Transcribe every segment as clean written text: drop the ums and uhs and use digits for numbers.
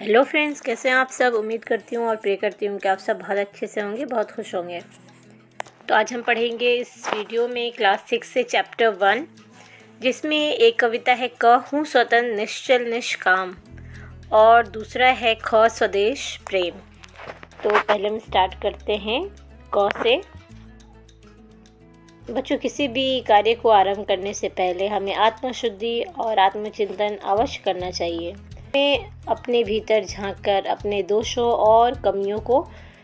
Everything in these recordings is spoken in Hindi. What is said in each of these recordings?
हेलो फ्रेंड्स, कैसे हैं आप सब। उम्मीद करती हूँ और प्रे करती हूँ कि आप सब बहुत अच्छे से होंगे, बहुत खुश होंगे। तो आज हम पढ़ेंगे इस वीडियो में क्लास 6 से चैप्टर 1, जिसमें एक कविता है क हूँ स्वतंत्र निश्चल निष्काम और दूसरा है ख स्वदेश प्रेम। तो पहले हम स्टार्ट करते हैं क से। बच्चों, किसी भी कार्य को आरंभ करने से पहले हमें आत्मशुद्धि और आत्मचिंतन अवश्य करना चाहिए। हमें अपने भीतर झांककर अपने दोषों और कमियों को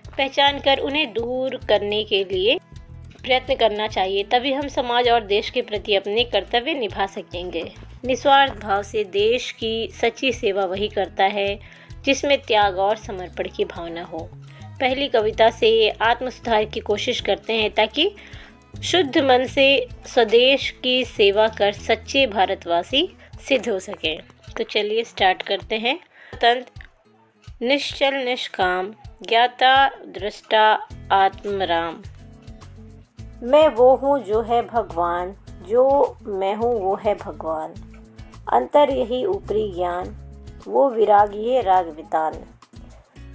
पहचान कर उन्हें दूर करने के लिए प्रयत्न करना चाहिए। तभी हम समाज और देश के प्रति अपने कर्तव्य निभा सकेंगे। निस्वार्थ भाव से देश की सच्ची सेवा वही करता है जिसमें त्याग और समर्पण की भावना हो। पहली कविता से आत्म सुधार की कोशिश करते हैं ताकि शुद्ध मन से स्वदेश की सेवा कर सच्चे भारतवासी सिद्ध हो सके। तो चलिए स्टार्ट करते हैं। स्वतंत्र निश्चल निष्काम ज्ञाता दृष्टा आत्मराम। मैं वो हूँ जो है भगवान, जो मैं हूँ वो है भगवान। अंतर यही ऊपरी ज्ञान, वो विराग ये राग वितान।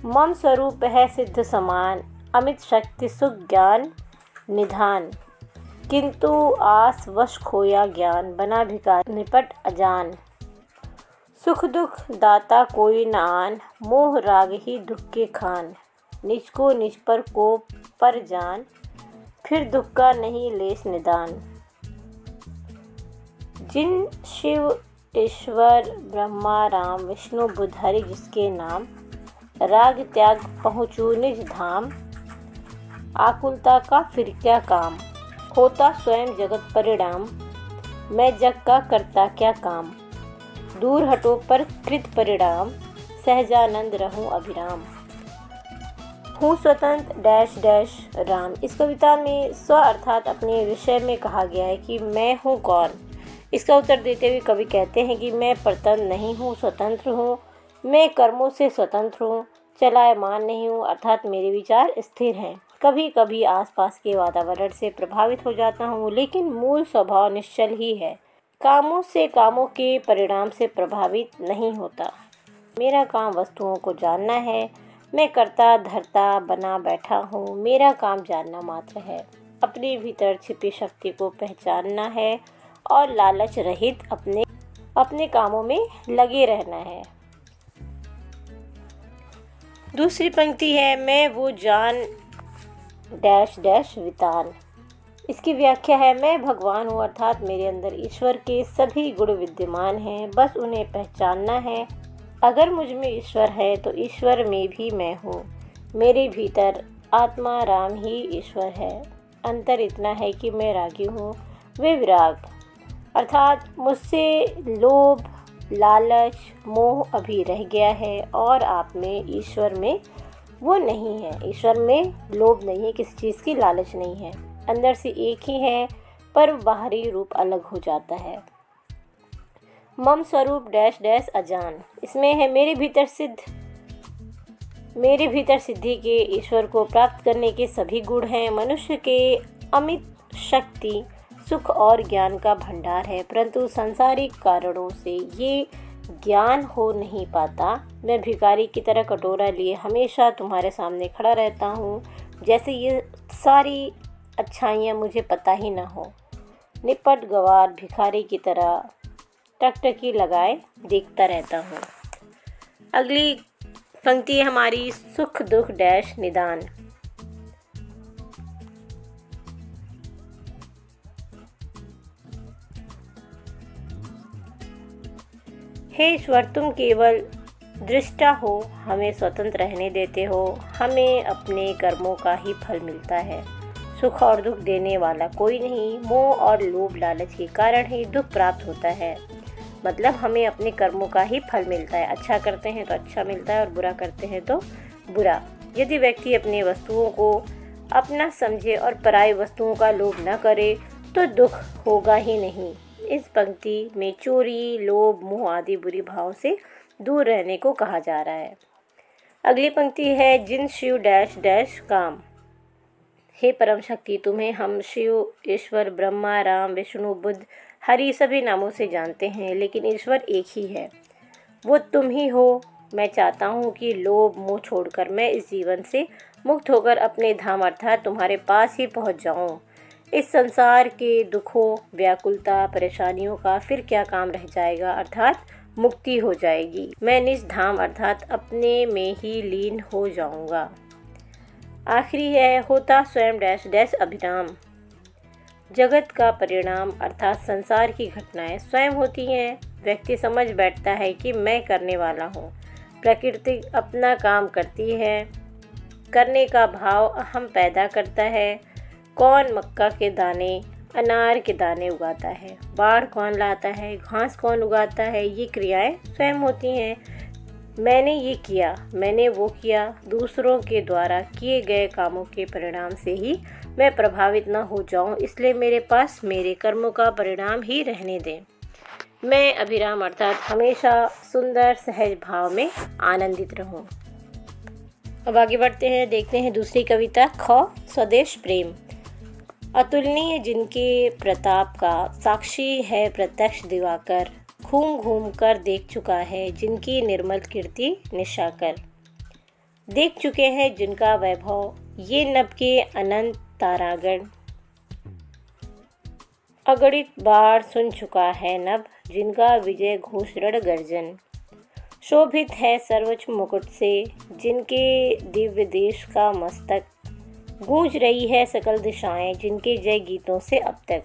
मम स्वरूप है सिद्ध समान, अमित शक्ति सुख ज्ञान निधान। किंतु आस वश खोया ज्ञान, बना भिखारी निपट अजान। सुख दुख दाता कोई न आन, मोह राग ही दुख के खान। निज को निज पर को पर जान, फिर दुख का नहीं लेस निदान। जिन शिव ईश्वर ब्रह्मा राम विष्णु बुध हरि जिसके नाम, राग त्याग पहुँचू निज धाम। आकुलता का फिर क्या काम, होता स्वयं जगत परिणाम। मैं जग का करता क्या काम, दूर हटो पर कृत परिणाम। सहजानंद रहूं अभिराम। हूँ स्वतंत्र डैश डैश राम। इस कविता में स्व अर्थात अपने विषय में कहा गया है कि मैं हूँ कौन। इसका उत्तर देते हुए कवि कहते हैं कि मैं परतंत्र नहीं हूँ, स्वतंत्र हूँ। मैं कर्मों से स्वतंत्र हूँ, चलायमान नहीं हूँ, अर्थात मेरे विचार स्थिर हैं। कभी कभी आसपास के वातावरण से प्रभावित हो जाता हूँ, लेकिन मूल स्वभाव निश्चल ही है। कामों से कामों के परिणाम से प्रभावित नहीं होता। मेरा काम वस्तुओं को जानना है। मैं करता धरता बना बैठा हूँ, मेरा काम जानना मात्र है। अपने भीतर छिपी शक्ति को पहचानना है और लालच रहित अपने कामों में लगे रहना है। दूसरी पंक्ति है मैं वो जान डैश डैश वितान। इसकी व्याख्या है मैं भगवान हूँ, अर्थात मेरे अंदर ईश्वर के सभी गुण विद्यमान हैं, बस उन्हें पहचानना है। अगर मुझ में ईश्वर है तो ईश्वर में भी मैं हूँ। मेरे भीतर आत्मा राम ही ईश्वर है। अंतर इतना है कि मैं रागी हूँ, वे विराग, अर्थात मुझसे लोभ लालच मोह अभी रह गया है और आप में ईश्वर में वो नहीं है। ईश्वर में लोभ नहीं है, किसी चीज़ की लालच नहीं है। अंदर से एक ही है पर बाहरी रूप अलग हो जाता है। मम स्वरूप डैश डैश अजान। इसमें है मेरे भीतर सिद्धि के ईश्वर को प्राप्त करने के सभी गुण हैं। मनुष्य के अमित शक्ति सुख और ज्ञान का भंडार है, परंतु सांसारिक कारणों से ये ज्ञान हो नहीं पाता। मैं भिखारी की तरह कटोरा लिए हमेशा तुम्हारे सामने खड़ा रहता हूँ, जैसे ये सारी अच्छाइयाँ मुझे पता ही ना हो। निपट गवार भिखारी की तरह टकटकी लगाए देखता रहता हूँ। अगली पंक्ति है हमारी सुख दुख डैश निदान। हे ईश्वर, तुम केवल दृष्टा हो, हमें स्वतंत्र रहने देते हो। हमें अपने कर्मों का ही फल मिलता है। सुख और दुख देने वाला कोई नहीं। मोह और लोभ लालच के कारण ही दुख प्राप्त होता है। मतलब हमें अपने कर्मों का ही फल मिलता है। अच्छा करते हैं तो अच्छा मिलता है और बुरा करते हैं तो बुरा। यदि व्यक्ति अपने वस्तुओं को अपना समझे और पराई वस्तुओं का लोभ न करे तो दुख होगा ही नहीं। इस पंक्ति में चोरी लोभ मोह आदि बुरी भाव से दूर रहने को कहा जा रहा है। अगली पंक्ति है जिन शिव डैश डैश काम। हे परम शक्ति, तुम्हें हम शिव ईश्वर ब्रह्मा राम विष्णु बुध हरि सभी नामों से जानते हैं, लेकिन ईश्वर एक ही है। वो तुम ही हो मैं चाहता हूँ कि लोभ मोह छोड़कर मैं इस जीवन से मुक्त होकर अपने धाम अर्थात तुम्हारे पास ही पहुँच जाऊँ। इस संसार के दुखों, व्याकुलता, परेशानियों का फिर क्या काम रह जाएगा, अर्थात मुक्ति हो जाएगी। मैं निज धाम अर्थात अपने में ही लीन हो जाऊँगा। आखिरी है, होता स्वयं डैश डैश अभिराम। जगत का परिणाम अर्थात संसार की घटनाएं स्वयं होती हैं। व्यक्ति समझ बैठता है कि मैं करने वाला हूँ। प्रकृति अपना काम करती है। करने का भाव अहम पैदा करता है। कौन मक्का के दाने, अनार के दाने उगाता है, बाढ़ कौन लाता है, घास कौन उगाता है, ये क्रियाएं स्वयं होती हैं। मैंने ये किया, मैंने वो किया, दूसरों के द्वारा किए गए कामों के परिणाम से ही मैं प्रभावित न हो जाऊं, इसलिए मेरे पास मेरे कर्मों का परिणाम ही रहने दें। मैं अभिराम अर्थात हमेशा सुंदर सहज भाव में आनंदित रहूं। अब आगे बढ़ते हैं, देखते हैं दूसरी कविता ख स्वदेश प्रेम। अतुलनीय जिनके प्रताप का साक्षी है प्रत्यक्ष दिवाकर, घूम घूम कर देख चुका है जिनकी निर्मल कीर्ति निशाकर। देख चुके हैं जिनका वैभव ये नभ के अनंत तारागण। अगणित बार सुन चुका है नभ जिनका विजय घोष रण गर्जन। शोभित है सर्वोच्च मुकुट से जिनके दिव्य देश का मस्तक। गूंज रही है सकल दिशाएं जिनके जय गीतों से अब तक।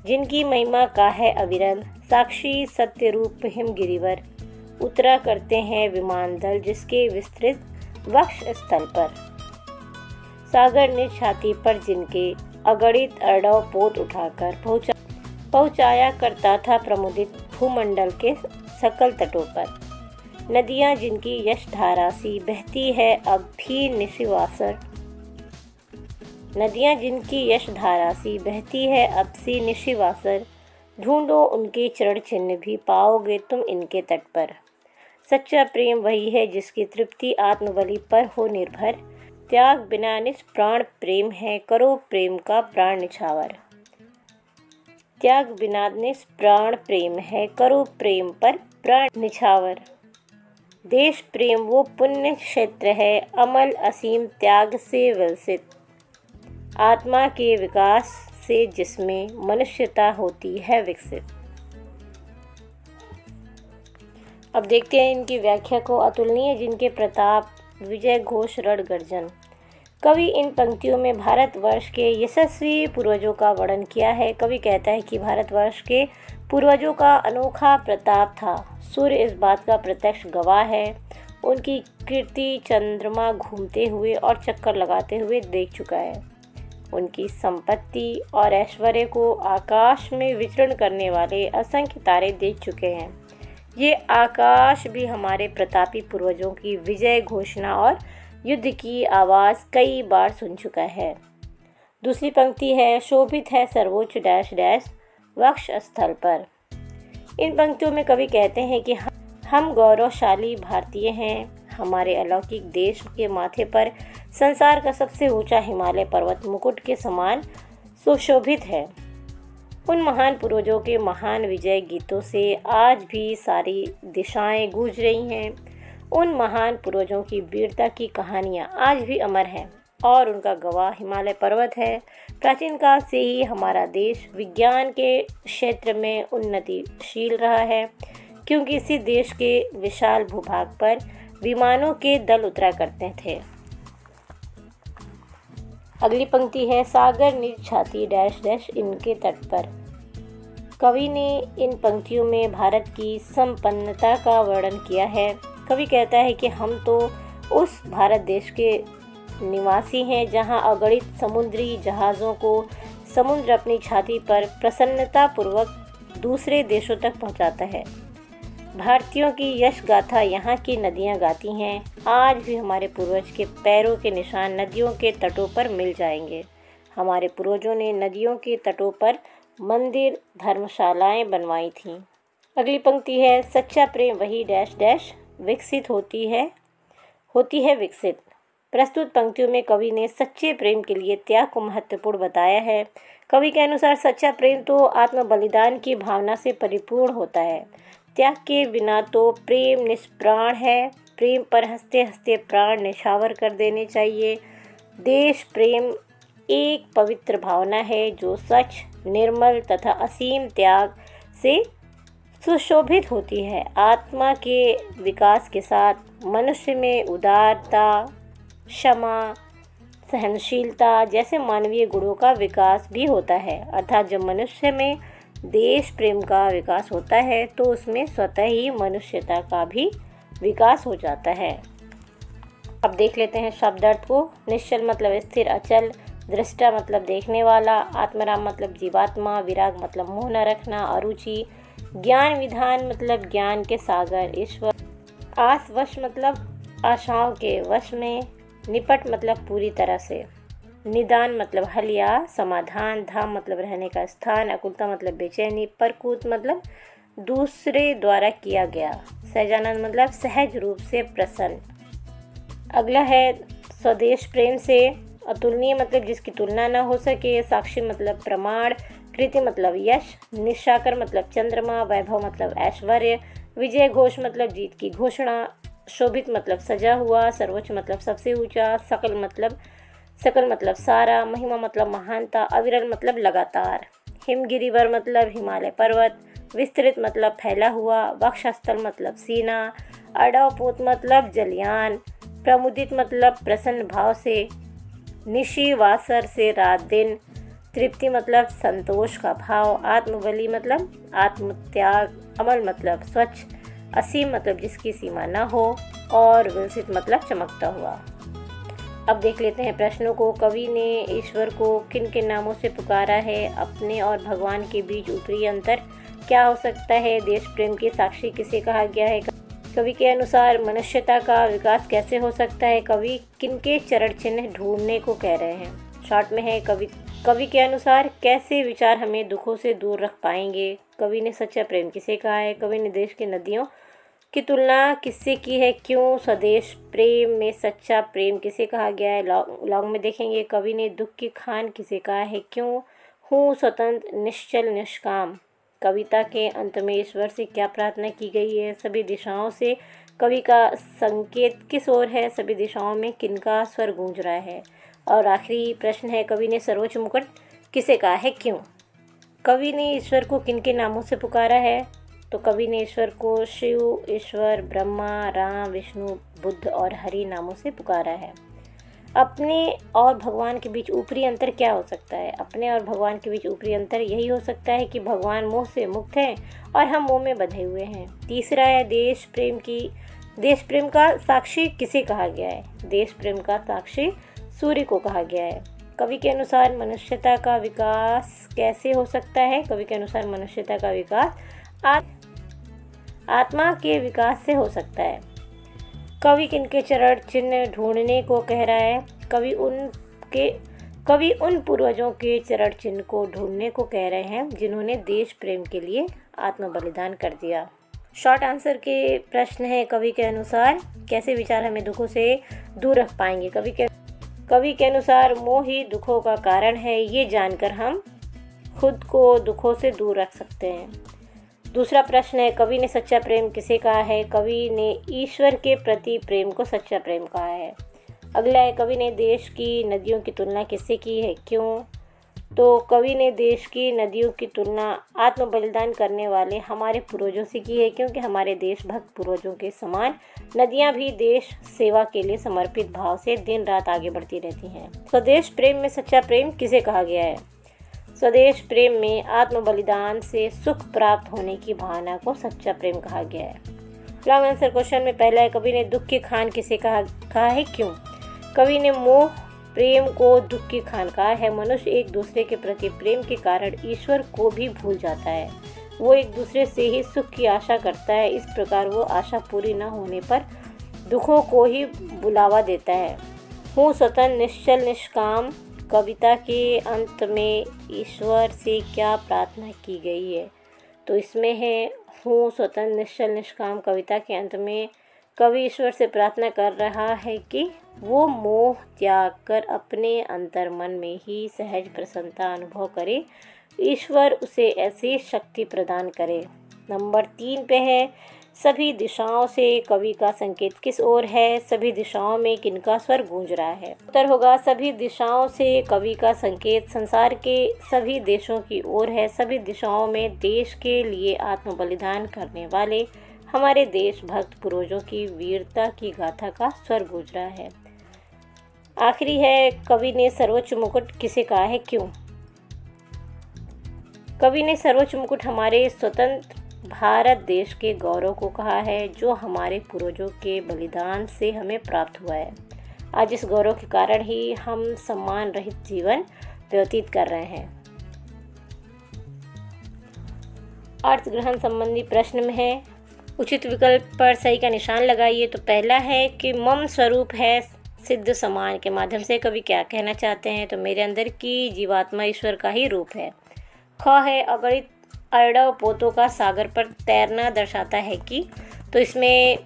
जिनकी महिमा का है अविरल साक्षी सत्य रूप हिम गिरिवर। उतरा करते हैं विमान दल जिसके विस्तृत वक्ष स्थल पर। सागर निज छाती पर जिनके अगणित अर्णव पोत उठाकर पहुँचाया करता था प्रमुदित भूमंडल के सकल तटों पर। नदियाँ जिनकी यश धारा सी बहती है अब भी निशिवासर। नदियाँ जिनकी यश धारा सी बहती है अब सी निशिवासर। ढूंढो उनके चरण चिन्ह भी पाओगे तुम इनके तट पर। सच्चा प्रेम वही है जिसकी तृप्ति आत्मबलि पर हो निर्भर। त्याग बिना निष्प्राण प्रेम है करो प्रेम का प्राण निछावर। त्याग बिना निष्प्राण प्रेम है करो प्रेम पर प्राण निछावर। देश प्रेम वो पुण्य क्षेत्र है अमल असीम त्याग से विलसित। आत्मा के विकास से जिसमें मनुष्यता होती है विकसित। अब देखते हैं इनकी व्याख्या को। अतुलनीय जिनके प्रताप विजय घोष रण गर्जन। कवि इन पंक्तियों में भारतवर्ष के यशस्वी पूर्वजों का वर्णन किया है। कवि कहता है कि भारतवर्ष के पूर्वजों का अनोखा प्रताप था। सूर्य इस बात का प्रत्यक्ष गवाह है। उनकी कीर्ति चंद्रमा घूमते हुए और चक्कर लगाते हुए देख चुका है। उनकी संपत्ति और ऐश्वर्य को आकाश में विचरण करने वाले असंख्य तारे देख चुके हैं। ये आकाश भी हमारे प्रतापी पूर्वजों की विजय घोषणा और युद्ध की आवाज़ कई बार सुन चुका है। दूसरी पंक्ति है, शोभित है सर्वोच्च डैश डैश वक्ष स्थल पर। इन पंक्तियों में कवि कहते हैं कि हम गौरवशाली भारतीय हैं। हमारे अलौकिक देश के माथे पर संसार का सबसे ऊंचा हिमालय पर्वत मुकुट के समान सुशोभित है। उन महान पूर्वजों के महान विजय गीतों से आज भी सारी दिशाएं गूंज रही हैं। उन महान पूर्वजों की वीरता की कहानियां आज भी अमर हैं और उनका गवाह हिमालय पर्वत है। प्राचीन काल से ही हमारा देश विज्ञान के क्षेत्र में उन्नतिशील रहा है, क्योंकि इसी देश के विशाल भूभाग पर विमानों के दल उतरा करते थे। अगली पंक्ति है, सागर निज छाती डैश डैश इनके तट पर। कवि ने इन पंक्तियों में भारत की संपन्नता का वर्णन किया है। कवि कहता है कि हम तो उस भारत देश के निवासी हैं जहां अगणित समुद्री जहाज़ों को समुद्र अपनी छाती पर प्रसन्नतापूर्वक दूसरे देशों तक पहुंचाता है। भारतीयों की यश गाथा यहाँ की नदियाँ गाती हैं। आज भी हमारे पूर्वज के पैरों के निशान नदियों के तटों पर मिल जाएंगे। हमारे पूर्वजों ने नदियों के तटों पर मंदिर धर्मशालाएं बनवाई थीं। अगली पंक्ति है, सच्चा प्रेम वही डैश डैश विकसित होती है विकसित। प्रस्तुत पंक्तियों में कवि ने सच्चे प्रेम के लिए त्याग को महत्वपूर्ण बताया है। कवि के अनुसार सच्चा प्रेम तो आत्म बलिदान की भावना से परिपूर्ण होता है। त्याग के बिना तो प्रेम निष्प्राण है। प्रेम पर हंसते हंसते प्राण निछावर कर देने चाहिए। देश प्रेम एक पवित्र भावना है जो सच, निर्मल तथा असीम त्याग से सुशोभित होती है। आत्मा के विकास के साथ मनुष्य में उदारता, क्षमा, सहनशीलता जैसे मानवीय गुणों का विकास भी होता है। अर्थात जब मनुष्य में देश प्रेम का विकास होता है तो उसमें स्वतः ही मनुष्यता का भी विकास हो जाता है। अब देख लेते हैं शब्दार्थ को। निश्चल मतलब स्थिर अचल, दृष्टा मतलब देखने वाला, आत्मराम मतलब जीवात्मा, विराग मतलब मोह न रखना, अरुचि, ज्ञान विधान मतलब ज्ञान के सागर, ईश्वर, आस वश मतलब आशाओं के वश में, निपट मतलब पूरी तरह से, निदान मतलब हल या समाधान, धाम मतलब रहने का स्थान, अकुलता मतलब बेचैनी, परकूत मतलब दूसरे द्वारा किया गया, सहजानंद मतलब सहज रूप से प्रसन्न। अगला है स्वदेश प्रेम से। अतुलनीय मतलब जिसकी तुलना न हो सके, साक्षी मतलब प्रमाण, कृति मतलब यश, निशाकर मतलब चंद्रमा, वैभव मतलब ऐश्वर्य, विजय घोष मतलब जीत की घोषणा, शोभित मतलब सजा हुआ, सर्वोच्च मतलब सबसे ऊंचा, सकल मतलब सारा, महिमा मतलब महानता, अविरल मतलब लगातार, हिमगिरिवर मतलब हिमालय पर्वत, विस्तृत मतलब फैला हुआ, वक्षस्थल मतलब सीना, अडवपोत मतलब जलयान, प्रमुदित मतलब प्रसन्न भाव से, निशी वासर से रात दिन, तृप्ति मतलब संतोष का भाव, आत्मबली मतलब आत्मत्याग, अमल मतलब स्वच्छ, असीम मतलब जिसकी सीमा न हो, और विलसित मतलब चमकता हुआ। अब देख लेते हैं प्रश्नों को। कवि ने ईश्वर को किन किन नामों से पुकारा है? अपने और भगवान के बीच ऊपरी अंतर क्या हो सकता है? देश प्रेम के साक्षी किसे कहा गया है? कवि के अनुसार मनुष्यता का विकास कैसे हो सकता है? कवि किनके चरण चिन्ह ढूंढने को कह रहे हैं? शॉर्ट में है कवि के अनुसार कैसे विचार हमें दुखों से दूर रख पाएंगे? कवि ने सच्चा प्रेम किसे कहा है? कवि ने देश की नदियों की तुलना किससे की है? क्यों? स्वदेश प्रेम में सच्चा प्रेम किसे कहा गया है? लॉन्ग में देखेंगे। कवि ने दुख की खान किसे कहा है? क्यों? हूँ स्वतंत्र, निश्चल, निष्काम। कविता के अंत में ईश्वर से क्या प्रार्थना की गई है? सभी दिशाओं से कवि का संकेत किस ओर है? सभी दिशाओं में किनका स्वर गूंज रहा है? और आखिरी प्रश्न है, कवि ने सर्वोच्च मुकुट किसे कहा है? क्यों? कवि ने ईश्वर को किन के नामों से पुकारा है? तो कवि ने ईश्वर को शिव, ईश्वर, ब्रह्मा, राम, विष्णु, बुद्ध और हरि नामों से पुकारा है। अपने और भगवान के बीच ऊपरी अंतर क्या हो सकता है? अपने और भगवान के बीच ऊपरी अंतर यही हो सकता है कि भगवान मोह से मुक्त हैं और हम मोह में बंधे हुए हैं। तीसरा है देश प्रेम का साक्षी किसे कहा गया है? देश प्रेम का साक्षी सूर्य को कहा गया है। कवि के अनुसार मनुष्यता का विकास कैसे हो सकता है? कवि के अनुसार मनुष्यता का विकास आत्मा के विकास से हो सकता है। कवि किनके चरण चिन्ह ढूंढने को कह रहा है? कवि उन पूर्वजों के चरण चिन्ह को ढूंढने को कह रहे हैं जिन्होंने देश प्रेम के लिए आत्म बलिदान कर दिया। शॉर्ट आंसर के प्रश्न है, कवि के अनुसार कैसे विचार हमें दुखों से दूर रख पाएंगे? कवि के अनुसार मोह ही दुखों का कारण है। ये जानकर हम खुद को दुखों से दूर रख सकते हैं। दूसरा प्रश्न है, कवि ने सच्चा प्रेम किसे कहा है? कवि ने ईश्वर के प्रति प्रेम को सच्चा प्रेम कहा है। अगला है, कवि ने देश की नदियों की तुलना किससे की है? क्यों? तो कवि ने देश की नदियों की तुलना आत्म बलिदान करने वाले हमारे पूर्वजों से की है, क्योंकि हमारे देशभक्त पूर्वजों के समान नदियां भी देश सेवा के लिए समर्पित भाव से दिन रात आगे बढ़ती रहती हैं। स्वदेश प्रेम में सच्चा प्रेम किसे कहा गया है? स्वदेश प्रेम में आत्म बलिदान से सुख प्राप्त होने की भावना को सच्चा प्रेम कहा गया है। लॉन्ग आंसर क्वेश्चन में पहला है, कवि ने दुख की खान किसे कहा है? क्यों? कवि ने मोह प्रेम को दुख की खान कहा है। मनुष्य एक दूसरे के प्रति प्रेम के कारण ईश्वर को भी भूल जाता है। वो एक दूसरे से ही सुख की आशा करता है। इस प्रकार वो आशा पूरी न होने पर दुखों को ही बुलावा देता है। हूँ स्वतंत्र, निश्चल, निष्काम। कविता के अंत में ईश्वर से क्या प्रार्थना की गई है? तो इसमें है हूँ स्वतंत्र, निश्चल, निष्काम। कविता के अंत में कवि ईश्वर से प्रार्थना कर रहा है कि वो मोह त्याग कर अपने अंतर्मन में ही सहज प्रसन्नता अनुभव करे। ईश्वर उसे ऐसी शक्ति प्रदान करे नंबर 3 पे है, सभी दिशाओं से कवि का संकेत किस ओर है? सभी दिशाओं में किनका स्वर गूंज रहा है? उत्तर होगा सभी दिशाओं से कवि का संकेत संसार के सभी देशों की ओर है। सभी दिशाओं में देश के लिए आत्म बलिदान करने वाले हमारे देशभक्त पूर्वजों की वीरता की गाथा का स्वर गूंज रहा है। आखिरी है, कवि ने सर्वोच्च मुकुट किसे कहा है, क्यों? कवि ने सर्वोच्च मुकुट हमारे स्वतंत्र भारत देश के गौरव को कहा है, जो हमारे पूर्वजों के बलिदान से हमें प्राप्त हुआ है। आज इस गौरव के कारण ही हम सम्मान रहित जीवन व्यतीत कर रहे हैं। अर्थ ग्रहण संबंधी प्रश्न में है, उचित विकल्प पर सही का निशान लगाइए। तो पहला है कि मम स्वरूप है सिद्ध समान के माध्यम से कवि क्या कहना चाहते हैं? तो मेरे अंदर की जीवात्मा ईश्वर का ही रूप है। ख है, अगणित अरडव पोतों का सागर पर तैरना दर्शाता है कि? तो इसमें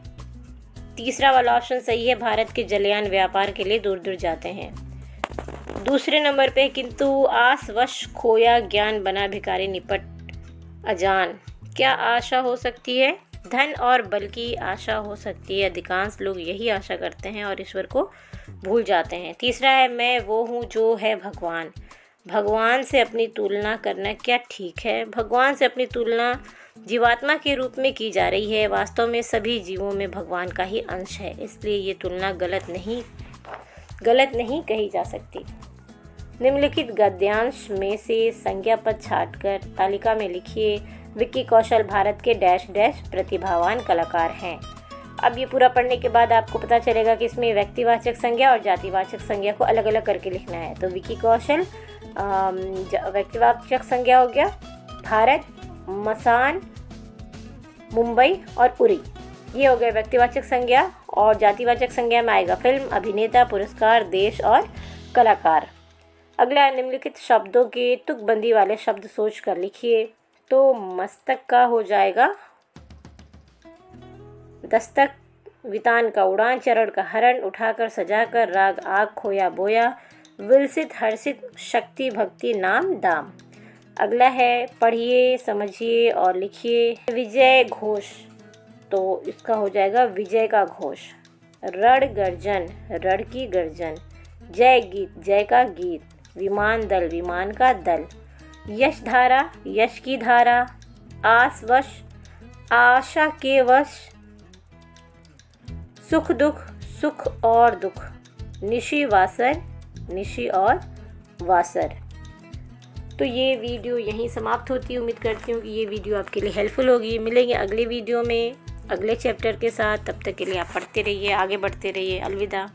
तीसरा वाला ऑप्शन सही है, भारत के जलयान व्यापार के लिए दूर दूर जाते हैं। दूसरे नंबर पे, किंतु आसवश खोया ज्ञान बना भिखारी निपट अजान, क्या आशा हो सकती है? धन और बल की आशा हो सकती है। अधिकांश लोग यही आशा करते हैं और ईश्वर को भूल जाते हैं। तीसरा है, मैं वो हूँ जो है भगवान, भगवान से अपनी तुलना करना क्या ठीक है? भगवान से अपनी तुलना जीवात्मा के रूप में की जा रही है। वास्तव में सभी जीवों में भगवान का ही अंश है, इसलिए ये तुलना गलत नहीं कही जा सकती। निम्नलिखित गद्यांश में से संज्ञा पद छांटकर तालिका में लिखिए। विक्की कौशल भारत के डैश डैश प्रतिभावान कलाकार हैं। अब ये पूरा पढ़ने के बाद आपको पता चलेगा कि इसमें व्यक्तिवाचक संज्ञा और जातिवाचक संज्ञा को अलग अलग करके लिखना है। तो विक्की कौशल व्यक्तिवाचक संज्ञा हो गया भारत, मसान, मुंबई और उरी, ये हो गए व्यक्तिवाचक संज्ञा। और जातिवाचक संज्ञा में आएगा फिल्म, अभिनेता, पुरस्कार, देश और कलाकार। अगला, निम्नलिखित शब्दों के तुकबंदी वाले शब्द सोच कर लिखिए। तो मस्तक का हो जाएगा दस्तक, वितान का उड़ान, चरण का हरण, उठाकर सजाकर, राग आग खोया बोया, विलसित हर्षित, शक्ति भक्ति नाम दाम। अगला है, पढ़िए समझिए और लिखिए। विजय घोष, तो इसका हो जाएगा विजय का घोष। रण गर्जन, रण की गर्जन। जय गीत, जय का गीत। विमान दल, विमान का दल। यश धारा, यश की धारा। आस वश, आशा के वश। सुख दुख, सुख और दुख। निशि वासर, निशि और वासर। तो ये वीडियो यहीं समाप्त होती है। उम्मीद करती हूँ कि ये वीडियो आपके लिए हेल्पफुल होगी। मिलेंगे अगले वीडियो में अगले चैप्टर के साथ। तब तक के लिए आप पढ़ते रहिए, आगे बढ़ते रहिए। अलविदा।